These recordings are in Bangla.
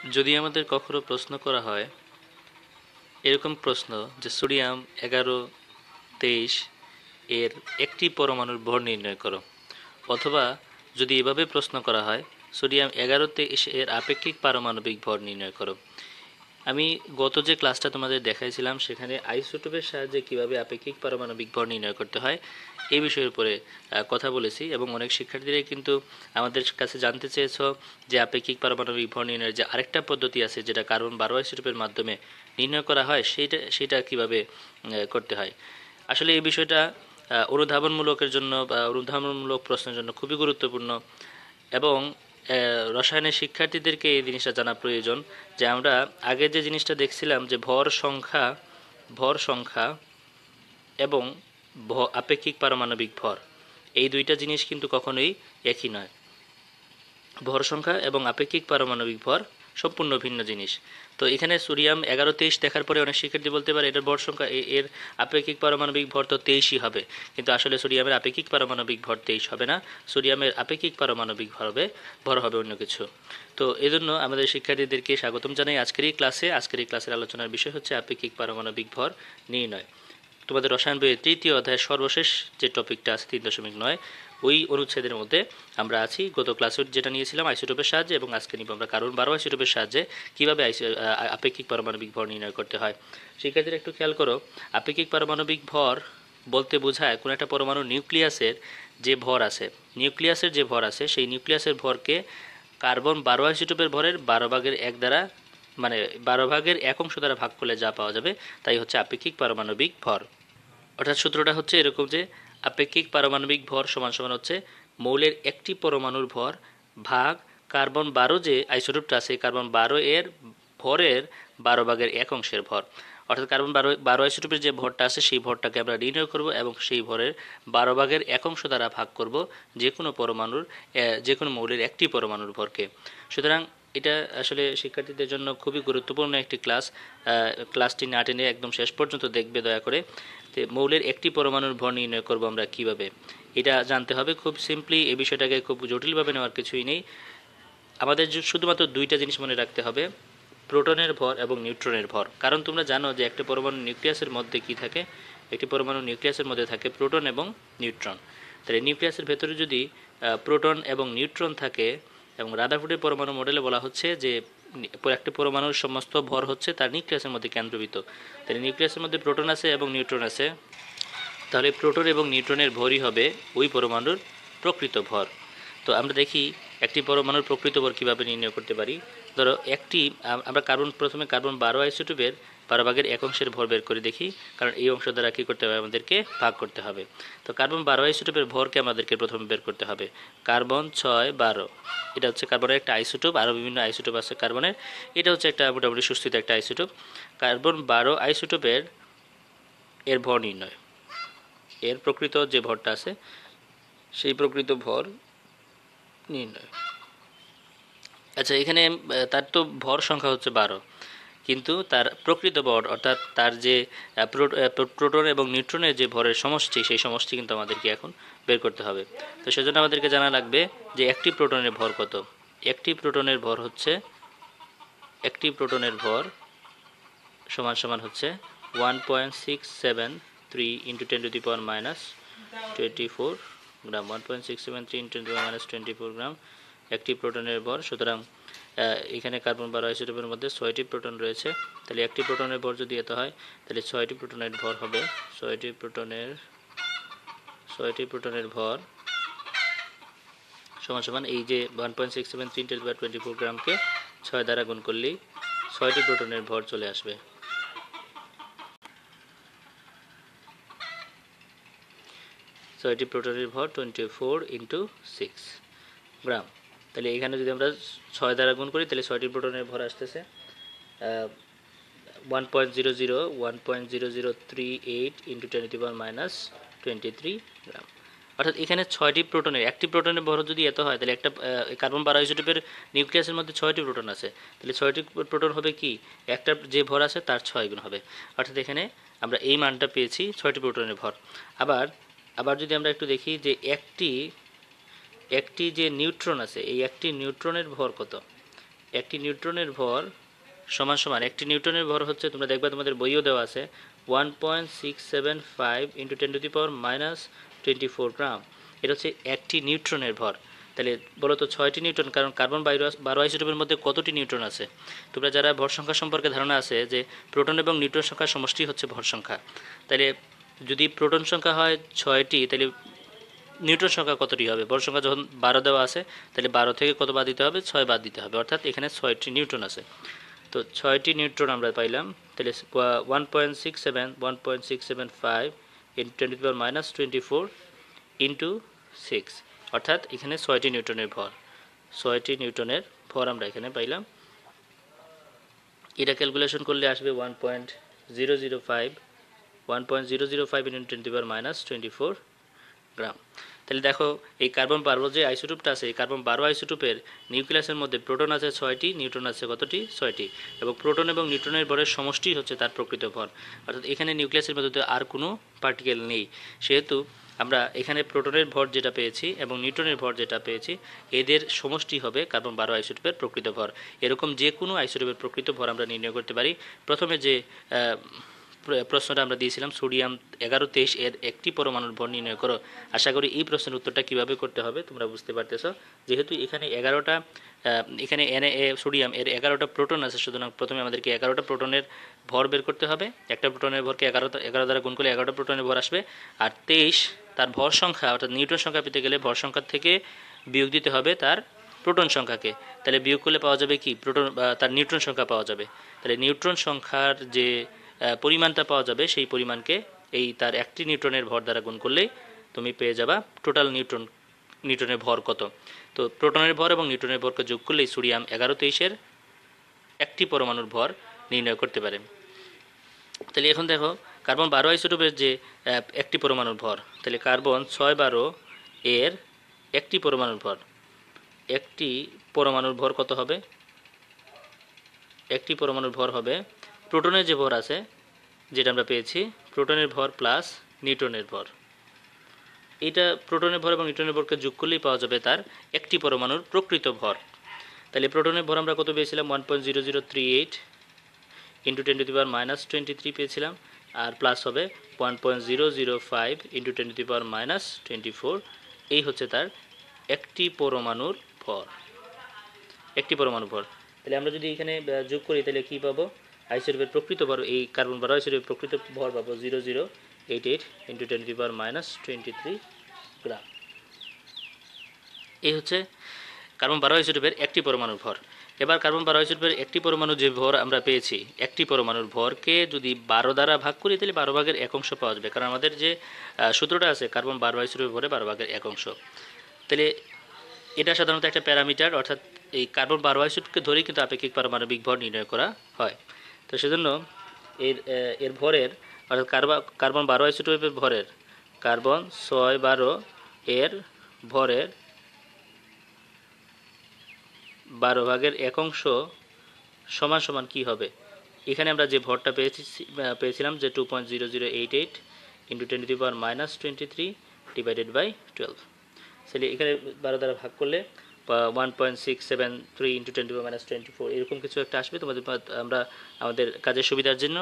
যদি আমাদের কখনো প্রশ্ন করা হয় এরকম প্রশ্ন যে সোডিয়াম 11-23 এর একটি পরমাণুর ভর নির্ণয় করো, অথবা যদি এভাবে প্রশ্ন করা হয় সোডিয়াম 11-23 এর আপেক্ষিক পারমাণবিক ভর নির্ণয় করো। আমি গত যে ক্লাসটা তোমাদের দেখাইছিলাম সেখানে আইসোটোপের সাহায্যে কিভাবে আপেক্ষিক পারমাণবিক ভর নির্ণয় করতে হয় এই বিষয়ের উপরে কথা বলেছি, এবং অনেক শিক্ষার্থীরাই কিন্তু আমাদের কাছে জানতে চেয়েছ যে আপেক্ষিক পারমাণবিক ভর নির্ণয়ের যে আরেকটা পদ্ধতি আছে যেটা কার্বন 12 আইসোটোপের মাধ্যমে নির্ণয় করা হয় সেটা কিভাবে করতে হয়। আসলে এই বিষয়টা অনুধাবনমূলকের জন্য বা অনুধাবনমূলক প্রশ্নের জন্য খুবই গুরুত্বপূর্ণ, এবং রসায়নের শিক্ষার্থীদেরকে এই জিনিসটা জানা প্রয়োজন যে আমরা আগে যে জিনিসটা দেখছিলাম যে ভর সংখ্যা এবং আপেক্ষিক পারমাণবিক ভর, এই দুইটা জিনিস কিন্তু কখনোই একই নয়। ভর সংখ্যা এবং আপেক্ষিক পারমাণবিক ভর সম্পূর্ণ ভিন্ন জিনিস। তো এখানে সোডিয়াম 11-23 দেখার পরে অনেক শিক্ষার্থী বলতে পারে এটার ভর সংখ্যা এর আপেক্ষিক পারমাণবিক ভর তো 23ই হবে, কিন্তু আসলে সোডিয়ামের আপেক্ষিক পারমাণবিক ভর 23 হবে না, সোডিয়ামের আপেক্ষিক পারমাণবিক ভর হবে অন্য কিছু। তো এজন্য আমাদের শিক্ষার্থীদেরকে স্বাগতম জানাই আজকের এই ক্লাসের আলোচনার বিষয় হচ্ছে আপেক্ষিক পারমাণবিক ভর নির্ণয়। তোমাদের রসায়ন বইয়ের তৃতীয় অধ্যায়ের সর্বশেষ যে টপিকটা আছে 3.9 ওই অনুচ্ছেদের মধ্যে আমরা আছি। গত ক্লাসে যেটা নিয়েছিলাম আইসোটোপের সাহায্যে, এবং আজকে নিব আমরা কার্বন 12 আইসোটোপের সাহায্যে কীভাবে আপেক্ষিক পারমাণবিক ভর নির্ণয় করতে হয়। শিক্ষার্থীরা একটু খেয়াল করো, আপেক্ষিক পারমাণবিক ভর বলতে বোঝায় কোনো একটা পরমাণু নিউক্লিয়াসের যে ভর আছে সেই নিউক্লিয়াসের ভরকে কার্বন 12 আইসোটোপের ভরের 12/1 দ্বারা, মানে 12/1 অংশ দ্বারা ভাগ করলে যা পাওয়া যাবে তাই হচ্ছে আপেক্ষিক পারমাণবিক ভর। অর্থাৎ সূত্রটা হচ্ছে এরকম যে আপেক্ষিক পারমাণবিক ভর সমান সমান হচ্ছে মৌলের একটি পরমাণুর ভর ভাগ কার্বন 12 যে আইসোটোপটা আছে কার্বন 12 এর ভরের 12/1 অংশের ভর। অর্থাৎ কার্বন 12 আইসোটোপের যে ভরটা আছে সেই ভরটাকে আমরা নির্ণয় করব এবং সেই ভরের 12/1 অংশ দ্বারা ভাগ করব যে কোনো মৌলের একটি পরমাণুর ভরকে। সুতরাং এটা আসলে শিক্ষার্থীদের জন্য খুবই গুরুত্বপূর্ণ একটি ক্লাসটি না টেনে একদম শেষ পর্যন্ত দেখবে দয়া করে। মৌলের একটি পরমাণুর ভর নির্ণয় করব আমরা কিভাবে, এটা জানতে হবে। খুব সিম্পলি এই বিষয়টাকে খুব জটিলভাবে নেওয়ার কিছুই নেই। আমাদের শুধুমাত্র দুইটা জিনিস মনে রাখতে হবে, প্রোটনের ভর এবং নিউট্রনের ভর। কারণ তোমরা জানো যে একটা পরমাণু নিউক্লিয়াসের মধ্যে কি থাকে, একটি পরমাণু নিউক্লিয়াসের মধ্যে থাকে প্রোটন এবং নিউট্রন। তাহলে নিউক্লিয়াসের ভেতরে যদি প্রোটন এবং নিউট্রন থাকে, এবং রাদারফোর্ডের পরমাণু মডেলে বলা হচ্ছে যে একটা পরমাণুর সমস্ত ভর হচ্ছে তার নিউক্লিয়াসের মধ্যে কেন্দ্রীভূত। তাহলে নিউক্লিয়াসের মধ্যে প্রোটন আছে এবং নিউট্রন আছে, তাহলে প্রোটন এবং নিউট্রনের ভরই হবে ওই পরমাণুর প্রকৃত ভর। তো আমরা দেখি একটি পরমাণুর প্রকৃত ভর কীভাবে নির্ণয় করতে পারি। ধরো আমরা প্রথমে কার্বন 12 আইসোটোপের 12/1 অংশের ভর বের করে দেখি, কারণ এই অংশ দ্বারা কী করতে হবে, আমাদেরকে ভাগ করতে হবে। তো কার্বন 12 আইসোটোপের ভরকে আমাদেরকে প্রথমে বের করতে হবে। কার্বন 6-12, এটা হচ্ছে কার্বনের একটা আইসোটোপ, আরও বিভিন্ন আইসোটোপ আছে কার্বনের, এটা হচ্ছে একটা মোটামুটি সুস্থিত একটা আইসোটোপ। কার্বন 12 আইসোটোপের এর ভর নির্ণয়, এর প্রকৃত যে ভরটা আছে সেই প্রকৃত ভর নির্ণয়। আচ্ছা, এখানে তার তো ভর সংখ্যা হচ্ছে 12, কিন্তু তার প্রকৃত ভর অর্থাৎ তার যে প্রোটন এবং নিউট্রনের যে ভরের সমষ্টি সেই সমষ্টি কিন্তু আমাদেরকে এখন বের করতে হবে। তো সেজন্য আমাদেরকে জানা লাগবে যে একটি প্রোটনের ভর কত। একটি প্রোটনের ভর সমান সমান হচ্ছে 1.673 × 10⁻24 গ্রাম। 1.673 × 10⁻24 গ্রাম একটি প্রোটনের ভর। সুতরাং এখানে কার্বন 12 আইসোটোপের মধ্যে 6টি প্রোটন রয়েছে, তাহলে একটি প্রোটনের ভর যদি এত হয় তাহলে 6টি প্রোটনের ভর হবে 6টি প্রোটনের ভর সমান সমান এই যে 1.673 × 10⁻24 গ্রামকে 6 দ্বারা গুণ করলেই 6টি প্রোটনের ভর চলে আসবে। 6টি প্রোটনের ভর 24 × 6 গ্রাম। তাহলে এখানে যদি আমরা 6 দ্বারা গুণ করি তাহলে 6টি প্রোটনের ভর আসতেছে 1.0038 × 10⁻23 গ্রাম। অর্থাৎ এখানে 6টি প্রোটনের, একটি প্রোটনের ভর যদি এত হয় তাহলে একটা কার্বন 12 আইসোটোপের নিউক্লিয়াসের মধ্যে 6টি প্রোটন আছে, তাহলে 6টি প্রোটন হবে কি, একটা যে ভর আছে তার 6 গুণ হবে। অর্থাৎ এখানে আমরা এই মানটা পেয়েছি 6টি প্রোটনের ভর। আবার যদি আমরা একটু দেখি যে একটি যে নিউট্রন আছে, এই একটি নিউট্রনের ভর কত। একটি নিউট্রনের ভর সমান সমান, একটি নিউটনের ভর হচ্ছে, তোমরা দেখবে তোমাদের বইও দেওয়া আছে 1.675 ইন্টু 10⁻⁻24 গ্রাম। এটা হচ্ছে একটি নিউট্রনের ভর। তাহলে বলো তো 6টি নিউটন, কারণ কার্বন 12 আইসোটোপের মধ্যে কতটি নিউটন আছে? তোমরা যারা ভর সংখ্যা সম্পর্কে ধারণা আছে যে প্রোটন এবং নিউট্রন সংখ্যার সমষ্টি হচ্ছে ভর সংখ্যা। তাহলে যদি প্রোটন সংখ্যা হয় 6টি, তাহলে নিউটন সংখ্যা কতটি হবে? ভর সংখ্যা যখন 12 দেওয়া আছে, তাহলে 12 থেকে কত বাদ দিতে হবে? 6 বাদ দিতে হবে, অর্থাৎ এখানে 6টি নিউটন আছে। তো 6টি নিউট্রন আমরা পাইলাম। তাহলে 1.675 ইন্টু 10⁻⁻24 ইন্টু 6, অর্থাৎ এখানে 6টি নিউটনের ভর, 6টি নিউটনের ভর আমরা এখানে পাইলাম। এটা ক্যালকুলেশন করলে আসবে 1.005 ইন্টু 10⁻⁻24 গ্রাম। তাহলে দেখো এই কার্বন 12 যে আইসোটোপটা আছে, এই কার্বন 12 আইসোটোপের নিউক্লিয়াসের মধ্যে প্রোটন আছে 6টি, নিউট্রন আছে কতটি? 6টি, এবং প্রোটন এবং নিউট্রনের ভরের সমষ্টি হচ্ছে তার প্রকৃত ভর, অর্থাৎ এখানে নিউক্লিয়াসের মধ্যে আর কোনো পার্টিকেল নেই। সেহেতু আমরা এখানে প্রোটনের ভর যেটা পেয়েছি এবং নিউট্রনের ভর যেটা পেয়েছি, এদের সমষ্টি হবে কার্বন 12 আইসোটোপের প্রকৃত ভর। এরকম যে কোনো আইসোটোপের প্রকৃত ভর আমরা নির্ণয় করতে পারি। প্রথমে যে প্রশ্নটা আমরা দিয়েছিলাম সোডিয়াম 1123 এর একটি পরমাণুর ভর নির্ণয় করো, আশা করি এই প্রশ্নের উত্তরটা কিভাবে করতে হবে তোমরা বুঝতে পারতেছো। যেহেতু এখানে 11টা এখানে সোডিয়াম এর 11টা প্রোটন আছে, সুতরাং প্রথমে আমাদেরকে 11টা প্রোটনের ভর বের করতে হবে। একটা প্রোটনের ভরকে 11 দ্বারা গুণ করলে 11টা প্রোটনের ভর আসবে। আর 23 তার ভর সংখ্যা, অর্থাৎ নিউটন সংখ্যা পেতে গেলে ভর সংখ্যা থেকে বিয়োগ দিতে হবে তার প্রোটন সংখ্যাকে। তাহলে বিয়োগ করলে পাওয়া যাবে কি? প্রোটন, তার নিউট্রন সংখ্যা পাওয়া যাবে। তাহলে নিউট্রন সংখ্যার যে পরিমাণটা পাওয়া যাবে, সেই পরিমাণকে এই তার একটি নিউটনের ভর দ্বারা গুণ করলেই তুমি পেয়ে যাবা টোটাল নিউটনের ভর কত। তো প্রোটনের ভর এবং নিউটনের ভরকে যোগ করলেই সোডিয়াম 1123 এর একটি পরমাণুর ভর নির্ণয় করতে পারে। তাহলে এখন দেখো কার্বন 12 আইসোটোপের যে একটি পরমাণুর ভর, তাহলে কার্বন 612 এর একটি পরমাণুর ভর, একটি পরমাণুর ভর কত হবে? একটি পরমাণুর ভর হবে প্রোটনের যে ভর আছে যেটা আমরা পেয়েছি, প্রোটনের ভর প্লাস নিউট্রনের ভর। এটা প্রোটনের ভর এবং নিউট্রনের ভরকে যোগ করলেই পাওয়া যাবে তার একটি পরমাণুর প্রকৃত ভর। তাহলে প্রোটনের ভর আমরা কত পেয়েছিলাম? 1.0038 ইন্টু 10⁻⁻23 পেয়েছিলাম, আর প্লাস হবে 1.005 ইন্টু 10⁻⁻24। এই হচ্ছে তার একটি পরমাণুর ভর, একটি পরমাণু ভর। তাহলে আমরা যদি এখানে যোগ করি তাহলে কি পাবো? আইসোটোপের প্রকৃত ভর, এই কার্বন 12 আইসোটোপের প্রকৃত ভর পাবো 0088 ইন্টু 10⁻⁻23 গ্রাম। এই হচ্ছে কার্বন 12 আইসোটোপের একটি পরমাণুর ভর। এবার কার্বন 12 আইসোটোপের একটি পরমাণু যে ভর আমরা পেয়েছি, একটি পরমাণুর ভরকে যদি 12 দ্বারা ভাগ করি তাহলে 12 ভাগের 1 অংশ পাওয়া যাবে, কারণ আমাদের যে সূত্রটা আছে কার্বন 12 আইসোটোপের ভরে 12 ভাগের 1 অংশ। তাহলে এটা সাধারণত একটা প্যারামিটার, অর্থাৎ এই কার্বন 12 আইসোটোপকে ধরেই কিন্তু আপেক্ষিক পারমাণবিক ভর নির্ণয় করা হয়। তো সেজন্য এর ভরের, অর্থাৎ কার্বন 12 আইসোটোপের ভরের, কার্বন 612 এর ভরের 12 ভাগের 1 অংশ সমান সমান কি হবে? এখানে আমরা যে ভরটা পেয়েছিলাম যে 2.0088 ইন্টু 10⁻⁻23 ডিভাইডেড বাই 12। তাহলে এখানে 12 দ্বারা ভাগ করলে 1.673 ইন্টু 10⁻⁻24 এরকম কিছু একটা আসবে। তোমাদের আমরা আমাদের কাজের সুবিধার জন্য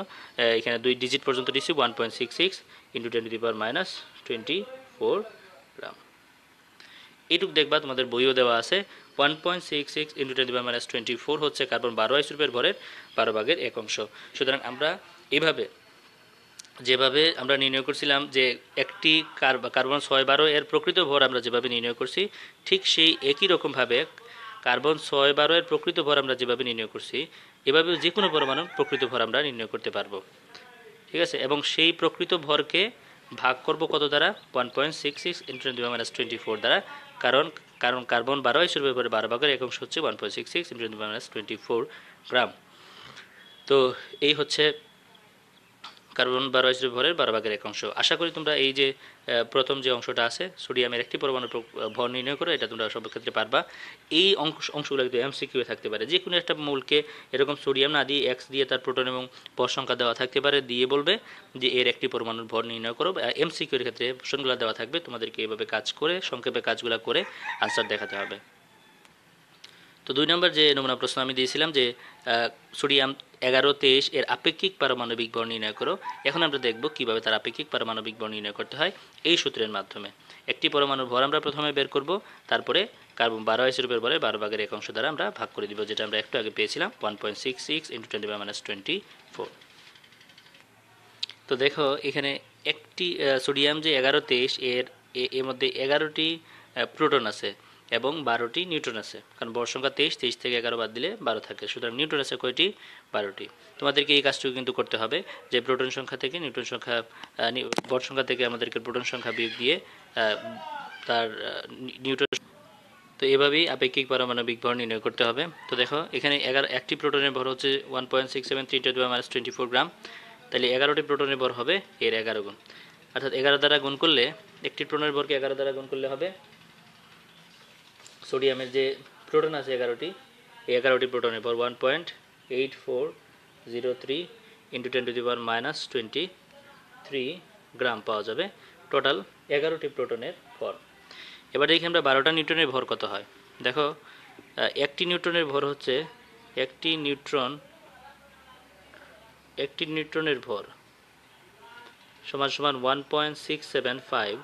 এখানে 2 ডিজিট পর্যন্ত দিচ্ছি, 1.66 ইন্টু 10⁻⁻24 গ্রাম। এইটুকু দেখবা তোমাদের বইও দেওয়া আছে। 1.66 ইন্টু 10⁻⁻24 হচ্ছে কার্বন 12 আইসোটোপের ভরের 12 ভাগের 1 অংশ। সুতরাং আমরা এইভাবে যেভাবে আমরা নির্ণয় করছিলাম যে একটি কার্বন 612 এর প্রকৃত ভর আমরা যেভাবে নির্ণয় করছি, ঠিক সেই একই রকমভাবে কার্বন 612 এর প্রকৃত ভর আমরা যেভাবে নির্ণয় করছি, এভাবে যে কোনো পরমাণুর প্রকৃত ভর আমরা নির্ণয় করতে পারবো। ঠিক আছে, এবং সেই প্রকৃত ভরকে ভাগ করব কত দ্বারা? 1.66 ইন্টু 10⁻24 দ্বারা, কারণ কার্বন 12 আইসোটোপের ভরে 12 ভাগের 1 অংশ হচ্ছে 1.66 ইন্টু 10⁻24 গ্রাম। তো এই হচ্ছে কার্বন 12 আইসোটোপের ভরের 12 ভাগের 1 অংশ। আশা করি তোমরা এই যে প্রথম যে অংশটা আছে সোডিয়ামের একটি পরমাণুর ভর নির্ণয় করে, এটা তোমরা সব ক্ষেত্রে পারবা। এই অংশগুলো কিন্তু এমসিকিউ থাকতে পারে, যে কোনো একটা মূলকে এরকম সোডিয়াম না দিয়ে এক্স দিয়ে তার প্রোটন এবং ভর সংখ্যা দেওয়া থাকতে পারে, দিয়ে বলবে যে এর একটি পরমাণুর ভর নির্ণয় করো। এমসিকিউর ক্ষেত্রে অপশনগুলো দেওয়া থাকবে, তোমাদেরকে এইভাবে কাজ করে সংক্ষেপে কাজগুলো করে আনসার দেখাতে হবে। তো 2 নম্বর যে নমুনা প্রশ্ন আমি দিয়েছিলাম যে সোডিয়াম 1123 এর আপেক্ষিক পারমাণবিক ভর নির্ণয় করো। এখন আমরা দেখব কিভাবে তার আপেক্ষিক পারমাণবিক ভর নির্ণয় করতে হয় এই সূত্রের মাধ্যমে। একটি পরমাণুর ভর আমরা প্রথমে বের করব, তারপরে কার্বন 12 আইসোটোপের ভরে 12 ভাগের 1 অংশ দ্বারা আমরা ভাগ করে দিব, যেটা আমরা একটু আগে পেয়েছিলাম 1.66 × 10⁻²4। তো দেখো এখানে একটি সোডিয়াম যে 1123 এর মধ্যে 11টি প্রোটন আছে এবং 12টি নিউট্রন আছে, কারণ ভর সংখ্যা 23 থেকে 11 বাদ দিলে 12 থাকে, সুতরাং নিউট্রন আছে কয়টি? 12টি। তোমাদেরকে এই কাজটুকু কিন্তু করতে হবে যে প্রোটন সংখ্যা থেকে নিউট্রন সংখ্যা, ভর সংখ্যা থেকে আমাদেরকে প্রোটন সংখ্যা বিয়োগ দিয়ে তার নিউট্রন। তো এভাবেই আপেক্ষিক পারমাণবিক ভর নির্ণয় করতে হবে। তো দেখো এখানে একটি প্রোটনের ভর হচ্ছে 1.673 × 10⁻²4 গ্রাম, তাহলে 11টি প্রোটনের ভর হবে এর 11 গুণ, অর্থাৎ 11 দ্বারা গুণ করলে একটি প্রোটনের ভরকে 11 দ্বারা গুণ করলে হবে সোডিয়ামের যে প্রোটন আছে 11টি, এই 11টি প্রোটনের ভর 1.8403 × 10⁻23 গ্রাম পাওয়া যাবে, টোটাল 11টি প্রোটনের ভর। এবার দেখি আমরা 12টা নিউট্রনের ভর কত হয়। দেখো একটি নিউট্রনের ভর হচ্ছে, একটি নিউট্রনের ভর সমান সমান 1.675,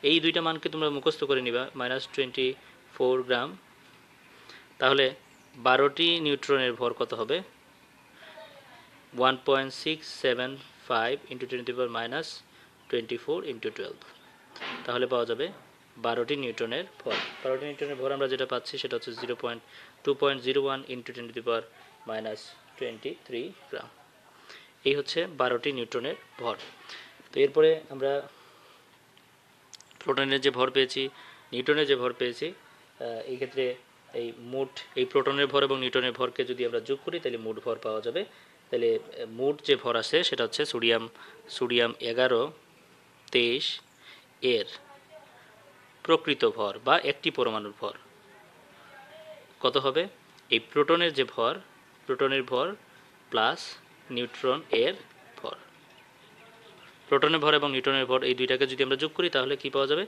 এই দুইটা মানকে তোমরা মুখস্থ করে নিবা, -24 গ্রাম। তাহলে 12টি নিউট্রনের ভর কত হবে? 1.675 × 10⁻24 × 12, তাহলে পাওয়া যাবে 12টি নিউট্রনের ভর। 12টি নিউট্রনের ভর আমরা যেটা পাচ্ছি সেটা হচ্ছে 2.01 × 10⁻23 গ্রাম। এই হচ্ছে 12টি নিউট্রনের ভর। তো এরপরে আমরা প্রোটনের যে ভর পেয়েছি, নিউট্রনের যে ভর পেয়েছি, এই ক্ষেত্রে এই প্রোটনের ভর এবং নিউট্রনের ভরকে যদি আমরা যোগ করি তাহলে মোট ভর পাওয়া যাবে। তাহলে মোট যে ভর আছে সেটা হচ্ছে সোডিয়াম 1123 এর প্রকৃত ভর বা একটি পরমাণুর ভর কত হবে? এই প্রোটনের যে ভর, প্রোটনের ভর প্লাস নিউট্রন এর ভর, প্রোটনের ভর এবং নিউট্রনের ভর এই দুইটাকে যদি আমরা যোগ করি তাহলে কি পাওয়া যাবে?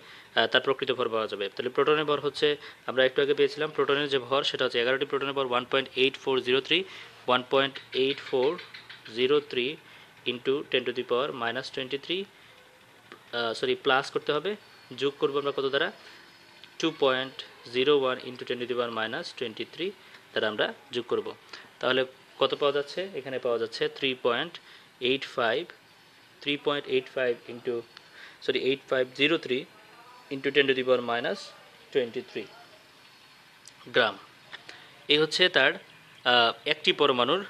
তার প্রকৃত ভর পাওয়া যাবে। তাহলে প্রোটনের ভর হচ্ছে, আমরা একটু আগে পেয়েছিলাম প্রোটনের যে ভর সেটা হচ্ছে 11টি প্রোটনের ভর 1.8403 × 10⁻23 প্লাস করতে হবে, যোগ করবো আমরা কত দ্বারা? 2.01 × 10⁻23 দ্বারা আমরা যোগ করব। তাহলে কত পাওয়া যাচ্ছে? এখানে পাওয়া যাচ্ছে 8503 × 10⁻23 গ্রাম। এই হচ্ছে তার একটি পরমাণুর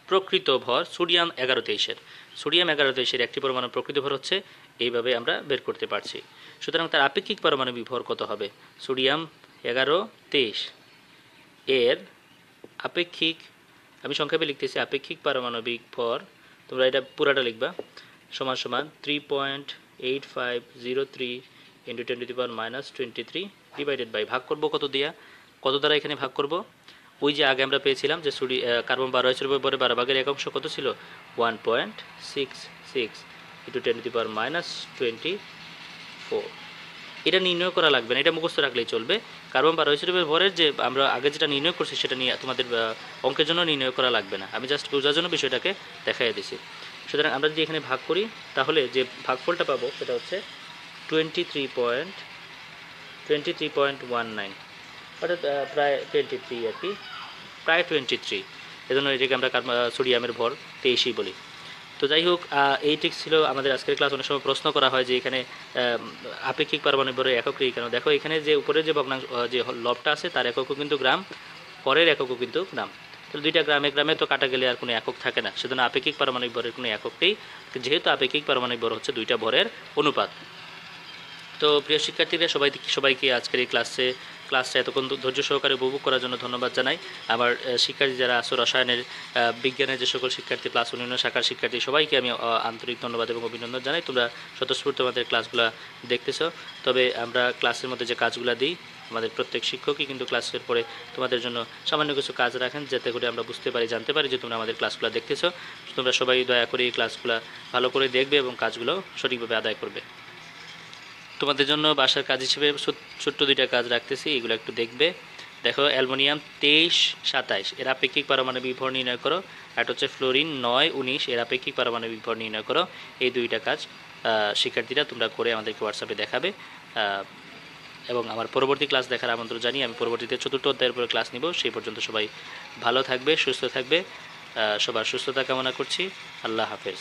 প্রকৃত ভর সোডিয়াম 1123 সোডিয়াম 1123 একটি পরমাণুর প্রকৃত ভর হচ্ছে, এইভাবে আমরা বের করতে পারছি। সুতরাং তার আপেক্ষিক পারমাণবিক ভর কত হবে? সোডিয়াম 1123 এর আপেক্ষিক, আমি সংক্ষেপে লিখতেছি, আপেক্ষিক পারমাণবিক ভর, তোমরা এটা পুরাটা লিখবা, সমান সমান 3.8503 × 10⁻23 ডিভাইডেড বাই, ভাগ করব কত দিয়া? কত দ্বারা এখানে ভাগ করব? ওই যে আগে আমরা পেয়েছিলাম যে কার্বন 12 আইসোটোপের পরে 12 ভাগের 1 অংশ কত ছিল? 1.66 × 10⁻24। এটা নির্ণয় করা লাগবে না, এটা মুখস্থ রাখলেই চলবে। কার্বন 12 আইসোটোপের ভরের যে আমরা আগে যেটা নির্ণয় করছি সেটা নিয়ে তোমাদের অঙ্কের জন্য নির্ণয় করা লাগবে না, আমি জাস্ট বোঝার জন্য বিষয়টাকে দেখাই দিছি। সুতরাং আমরা যদি এখানে ভাগ করি তাহলে যে ভাগফলটা পাবো সেটা হচ্ছে 23.19, অর্থাৎ প্রায় 23 আর কি, প্রায় 23। এজন্য এটাকে আমরা সোডিয়ামের ভর 23ই বলি। তো যাই হোক, এই ঠিক ছিল আমাদের আজকের ক্লাস। অনেক সময় প্রশ্ন করা হয় যে এখানে আপেক্ষিক পারমাণবিক ভরের একক কেন? দেখো এখানে যে উপরে যে ভগ্নাংশ যে লবটা আছে তার এককও কিন্তু গ্রাম, পরের এককও কিন্তু গ্রাম। তাহলে দুইটা গ্রামে তো কাটা গেলে আর কোনো একক থাকে না, সেজন্য আপেক্ষিক পারমাণবিক ভরের কোনো একক নেই, যেহেতু আপেক্ষিক পারমাণবিক ভর হচ্ছে দুইটা ভরের অনুপাত। তো প্রিয় শিক্ষার্থীরা, সবাইকে আজকের এই ক্লাসটা এতক্ষণ ধৈর্য সহকারে উপভোগ করার জন্য ধন্যবাদ জানাই। আমার শিক্ষার্থী যারা আছো, রসায়নের, বিজ্ঞানের যে সকল শিক্ষার্থী, প্লাস অন্যান্য শাখার শিক্ষার্থী, সবাইকে আমি আন্তরিক ধন্যবাদ এবং অভিনন্দন জানাই। তোমরা স্বতঃস্ফূর্ত আমাদের ক্লাসগুলো দেখতেছো। তবে আমরা ক্লাসের মধ্যে যে কাজগুলো দিই, আমাদের প্রত্যেক শিক্ষকই কিন্তু ক্লাসের পরে তোমাদের জন্য সামান্য কিছু কাজ রাখেন, যাতে করে আমরা বুঝতে পারি, জানতে পারি যে তোমরা আমাদের ক্লাসগুলো দেখতেছো। তোমরা সবাই দয়া করে এই ক্লাসগুলো ভালো করে দেখবে এবং কাজগুলো সঠিকভাবে আদায় করবে। তোমাদের জন্য বাসার কাজ হিসেবে ছোট্ট দুইটা কাজ রাখতেছি, এগুলো একটু দেখবে দেখো অ্যালুমিনিয়াম 23-27 এর আপেক্ষিক পারমাণবিক ভর নির্ণয় করো। আর হচ্ছে ফ্লোরিন 9-19 এর আপেক্ষিক পারমাণবিক ভর নির্ণয় করো। এই দুইটা কাজ শিক্ষার্থীরা তোমরা করে আমাদেরকে হোয়াটসঅ্যাপে দেখাবে। এবং আমার পরবর্তী ক্লাস দেখার আমন্ত্রণ জানিয়ে আমি পরবর্তীতে 4র্থ অধ্যায়ের উপরে ক্লাস নিব। সেই পর্যন্ত সবাই ভালো থাকবে, সুস্থ থাকবে। সবার সুস্থতা কামনা করছি। আল্লাহ হাফেজ।